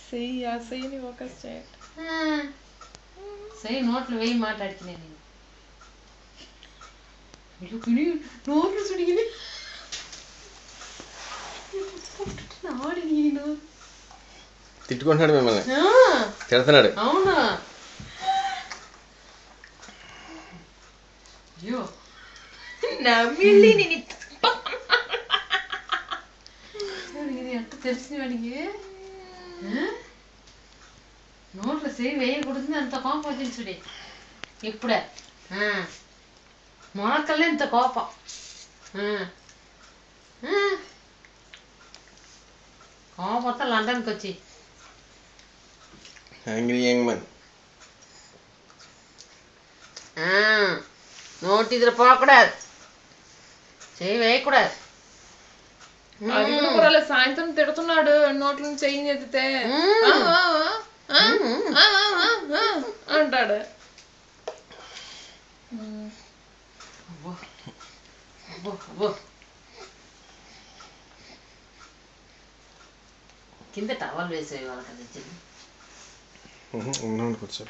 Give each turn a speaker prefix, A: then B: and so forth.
A: చెయ్యి ఆ చెయ్యిని ఫోకస్ చేయండి.
B: చెయ్యి నోట్లు వేయి మాట్లాడుతున్నా నేను. నోట్లు చుడిగిని
C: తిట్టుకుంటున్నాడు మిమ్మల్ని, తిడుతున్నాడు.
B: అవునా? అయ్యో నమ్మిళ్ళి నేను ఇది ఎట్ట తెలిసిన వాడికి నోట్లో చేయి వేయకూడదు అంత కోపం వచ్చించుడి ఇప్పుడే. మొనకల్లే ఇంత కోపం. కోపం లండన్కి వచ్చి
C: యాంగ్రీ యంగ్ మ్యాన్.
B: నోటి ఇద్దరు పోకూడదు, చేయి వేయకూడదు.
A: అది కూడా పర్వాలేదు. సాయంత్రం తిడుతున్నాడు నోట్ల నుంచి చెయ్యి ఎత్తితే అంటాడు.
B: కింద టవల్ వేసేవి వాళ్ళకి అది
C: కూర్చో.